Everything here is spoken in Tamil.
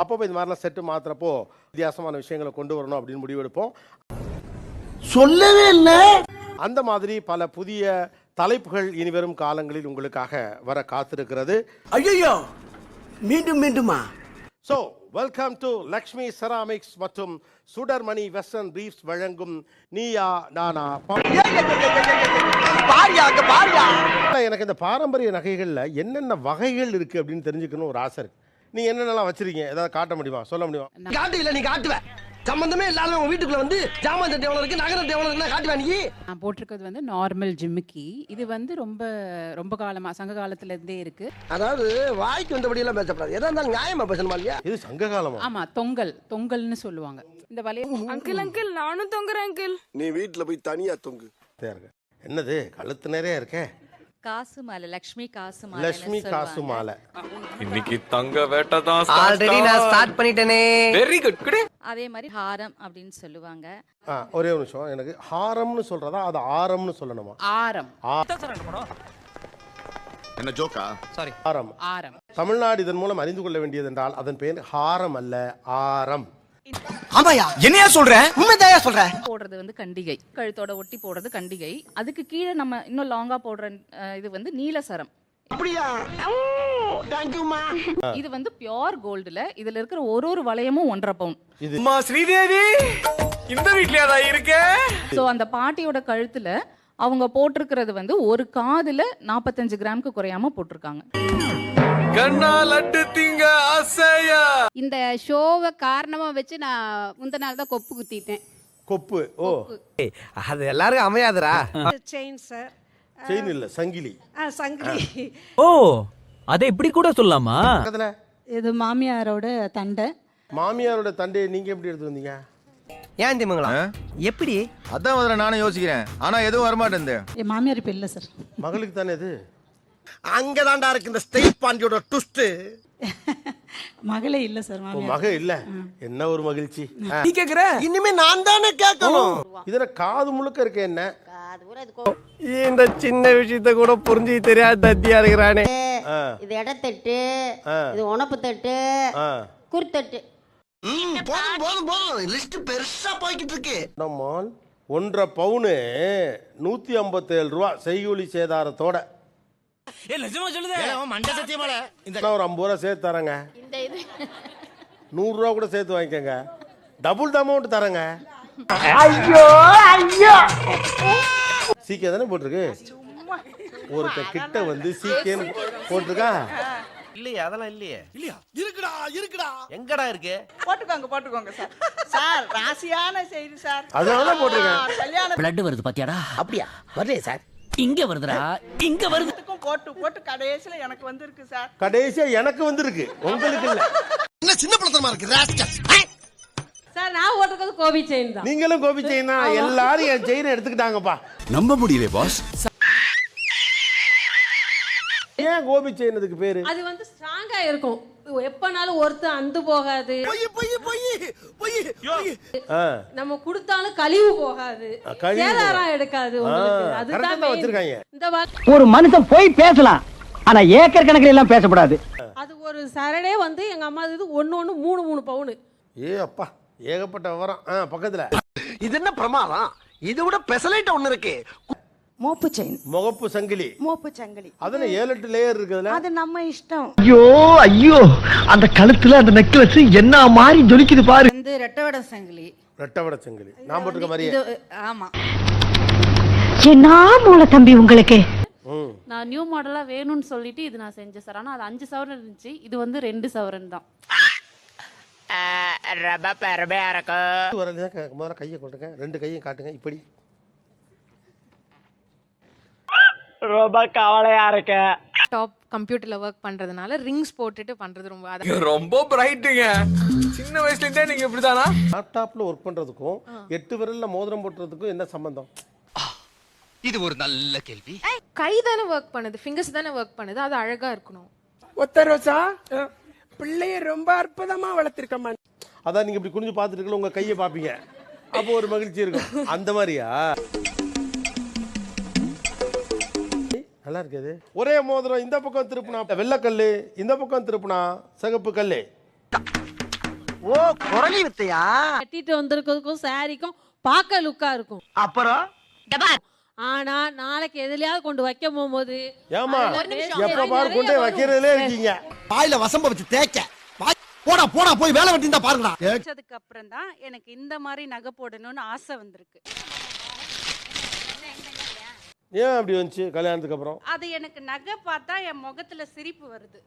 அப்பப்போ இது மாதிரிலாம் செட்டு மாத்துறப்போ வித்தியாசமான விஷயங்களை கொண்டு வரணும் அப்படின்னு முடிவெடுப்போம். சொல்லவே இல்லை. அந்த மாதிரி பல புதிய தலைப்புகள் இனிவரும் காலங்களில் உங்களுக்காக வர காத்திருக்கிறது. ஐயோ, மீண்டும் மீண்டுமா? So welcome to Lakshmi ceramics மற்றும் சுடர்மணி வெஸ்டர்ன் பிரீஃப்ஸ் வழங்கும் நீயா நானா. எனக்கு இந்த பாரம்பரிய நகைகள்ல என்னென்ன வகைகள் இருக்கு அப்படின்னு தெரிஞ்சுக்கணும் ஒரு ஆசை இருக்கு. நீங்க என்னென்னலாம் வச்சிருக்கீங்க, ஏதாவது காட்ட முடியுமா, சொல்ல முடியுமா? காட்டு இல்ல, நீ காட்டுவ. சம்பந்தமே இல்லாத உங்க வீட்டுக்குள்ள வந்து ஜாமான் தட்டு எவ்வளவு இருக்கு, நகரம் எவ்வளவு இருக்குன்னா காட்டுவா நீ. நான் போட்டிருக்கிறது வந்து நார்மல் ஜிமிக்கி. இது வந்து ரொம்ப ரொம்ப காலமா சங்க காலத்துல இருந்தே இருக்கு. அதாவது வாய்க்கு வந்தபடி எல்லாம் பேசப்படாது, எதா இருந்தாலும் நியாயமா பேசணுமா இல்லையா? இது சங்க காலமா? ஆமா, தொங்கல்னு சொல்லுவாங்க. இந்த வலைய அங்கிள் நானும் தொங்குறேன் அங்கிள். நீ வீட்டுல போய் தனியா தொங்கு. என்னது கழுத்து நிறைய இருக்கே? காசு மாலை, லக்ஷ்மி காசு மாலை. லட்சுமி காசு மாலை. இன்னைக்கு தங்க வேட்டை தான். ஆல்ரெடி நான் ஸ்டார்ட் பண்ணிட்டேனே. Very good. குட். அதே மாதிரி ஹாரம் அப்படின்னு சொல்லுவாங்க. ஒரே ஒரு நிமிஷம், எனக்கு ஹாரம்னு சொல்றதா அது ஆரம்னு சொல்லணுமா? ஆரம். என்ன ஜோக்கா? சாரி, ஆரம். ஆரம். தமிழ்நாடு இதன் மூலம் அறிந்து கொள்ள வேண்டியது என்றால் அதன் பெயர் ஹாரம் அல்ல, ஆரம். ஆமாயா, என்னையா சொல்ற? உண்மைதாயா சொல்ற? போடுறது வந்து கண்டிகை, கழுத்தோட ஒட்டி போடுறது கண்டிகை. அதுக்கு கீழே நம்ம இன்னும் லாங்கா போடுற இது வந்து நீலசரம். அப்படியா? தேங்க் யூ மா. இது வந்து பியோர் கோல்டுல இதுல இருக்கிற ஒரு வளையமும் 1.5 பவுன். அம்மா ஸ்ரீதேவி இந்த வீட்லயா தான் இருக்கே? சோ அந்த பாட்டியோட கழுத்துல அவங்க போட்டிருக்கிறது வந்து ஒரு காதுல 45 கிராமுக்கு குறையாம போட்டிருக்காங்க. கண்ணா லட்டு திங்க ஆசையா. இந்த ஷோவை காரணமா வச்சு நான் முந்த நாள் தான் கொப்பு குத்திட்டேன். கொப்பு? ஓ, அது எல்லாரும் அமையாதுடா. Chain sir. செயின் இல்ல, சங்கிலி. சங்கிலி. ஓ, அதை இப்படி கூட சொல்லலாமா? பக்கத்துல இது மாமியாரோட தண்டை. மாமியாரோட தண்டையை நீங்க எப்படி எடுத்து வந்தீங்க? ஏன் திமுங்களா? எப்படி? அதான் முதல்ல நானும் யோசிக்கிறேன், ஆனா எதுவும் வரமாட்டேன். என் மாமியார் இப்ப இல்ல சார். மகளுக்கு தானே இது? அங்கதான்டா இருக்கு இந்த ஸ்டேட் பாண்டியோட ட்விஸ்ட். மகளே இல்ல சார். மக இல்ல, என்ன ஒரு மகிழ்ச்சி. நீ கேக்குற? இனிமே நான் தானே கேட்கணும். இதுல காது முழுக்க இருக்க என்ன? இந்த சின்ன விஷயத்தை கூட புரிஞ்சு தெரியாத தத்தியா இருக்கிறானே. இது இடத்தட்டு, இது உணப்பு தட்டு, குர்த்தட்டு. போதும் போதும் போதும், லிஸ்ட் பெருசா போய்கிட்டு இருக்கு. 1.5 பவுனு 157 ரூபா செய்கூலி சேதாரத்தோட. ஒரு 50 ரூபா சேர்த்து தரேங்க. இந்த இது 100 ரூபா கூட சேர்த்து வாங்கிக்கங்க, டபுள் அமௌண்ட் தரேங்க. ஐயோ ஐயோ, சீக்கிரம் தானே போட்டிருக்கு. ஒருத்த கிட்ட வந்து சீக்கிரம் போட்டிருக்கா இல்லையே, அதெல்லாம் இல்லையே. இல்லையா? இருக்குடா இருக்குடா. எங்கடா இருக்கு? போட்டுக்கோங்க சார். சார் ராசியான செய்தி சார். அதனால போட்டிருக்கேன். கல்யாணம் பிளட் வருது பாத்தியாடா? அப்படியா? வரலையே சார். இங்க வருதுடா, இங்க வருது. போட்டு கடைசியில எனக்கு வந்திருக்கு சார். கடைசியா எனக்கு வந்திருக்கு, உங்களுக்கு இல்ல. என்ன சின்ன பழத்தமா இருக்கு ராஸ்கல். சார் நான் ஓட்டுறது கோபி செயின் தான். நீங்களும் கோபி செயினா? எல்லாரும் என் செயினை எடுத்துக்கிட்டாங்கப்பா. நம்ப முடியல பாஸ். ஏன் கோபி செயின் அதுக்கு பேரு? அது வந்து ஸ்ட்ராங்கா இருக்கும், எப்பனாலும் ஒருத்தர் அந்து போகாது, நம்ம கொடுத்தாலும் கழிவு போகாது, சேதாரம் எடுக்காது உங்களுக்கு. அதுதான் வச்சிருக்காங்க. இந்த ஒரு மனுஷன் போய் பேசலாம், ஆனா ஏக்கர் கணக்கில் எல்லாம் பேசக்கூடாது. அது ஒரு சரடே வந்து எங்க அம்மா இது 1 3 பவுனு. ஏ அப்பா, ஏகப்பட்ட விவரம். பக்கத்துல இது என்ன பிரமாதம்? இது விட பெசலைட் ஒண்ணு இருக்கு. மோப்பு செயின், முகப்பு சங்கிலி. மோப்பு சங்கிலி. அதுல 7-8 லேயர் இருக்குதுல. அது நம்ம இஷ்டம். ஐயோ ஐயோ, அந்த கழுத்துல அந்த நெக்லஸ் என்ன மாதிரி ஜொலிக்குது பாரு. வந்து ரெட்டவட சங்கிலி. ரெட்டவட சங்கிலி நான் போட்டுக்க மாதிரியே. ஆமா, என்ன மூளை தம்பி உங்களுக்கு. நான் நியூ மாடலா வேணும்னு சொல்லிட்டு இது நான் செஞ்சேன் சார். ஆனா அது 5 சவரன் இருந்துச்சு, இது வந்து 2 சவரன் தான். முதல்ல கையை கொண்டுங்க, 2 கையும் காட்டுங்க இப்படி. ரொம்ப கவலையா இருக்க. டாப் கம்ப்யூட்டர்ல ஒர்க் பண்றதுனால ரிங்ஸ் போட்டுட்டு பண்றது ரொம்ப பிரைட்டுங்க. சின்ன வயசுல இருந்தே நீங்க இப்படிதானா? லேப்டாப்ல ஒர்க் பண்றதுக்கும் 8 விரல்ல மோதிரம் போட்டுறதுக்கும் என்ன சம்பந்தம்? இது ஒரு நல்ல கேள்வி. கை தானே ஒர்க் பண்ணுது, ஃபிங்கர்ஸ் தானே ஒர்க் பண்ணுது, அது அழகா இருக்கணும். ஒத்த ரோசா பிள்ளைய ரொம்ப அற்புதமா வளர்த்திருக்கமா. அதான் நீங்க இப்படி குனிஞ்சு பார்த்துட்டு இருக்கல, உங்க கையை பாப்பீங்க, அப்போ ஒரு மகிழ்ச்சி இருக்கும். அந்த மாதிரியா? நல்லா இருக்குது. ஒரே மோதிரம் இந்த பக்கம் திருப்பினா வெள்ளை கல்லு, இந்த பக்கம் திருப்பினா சிகப்பு கல்லு. ஓ குரலி வித்தையா? கட்டிட்டு வந்திருக்கிறதுக்கும் சாரிக்கும் பார்க்க லுக்கா இருக்கும். அப்புறம் ஆனா நாளைக்கு எதுலயாவது கொண்டு வைக்க போகும்போது ஏமா எப்ப பாரு கொண்டே வைக்கிறதுலே இருக்கீங்க. வாயில வசம்ப வச்சு தேய்க்க. போடா போடா போய் வேலை வெட்டி தான் பாருங்கடா. அதுக்கு அப்புறம் தான் எனக்கு இந்த மாதிரி நகை போடணும்னு ஆசை வந்திருக்கு. ஏன் அப்படி வந்துச்சு கல்யாணத்துக்கு அப்புறம்? அது எனக்கு நகை பார்த்தா என் முகத்துல சிரிப்பு வருது.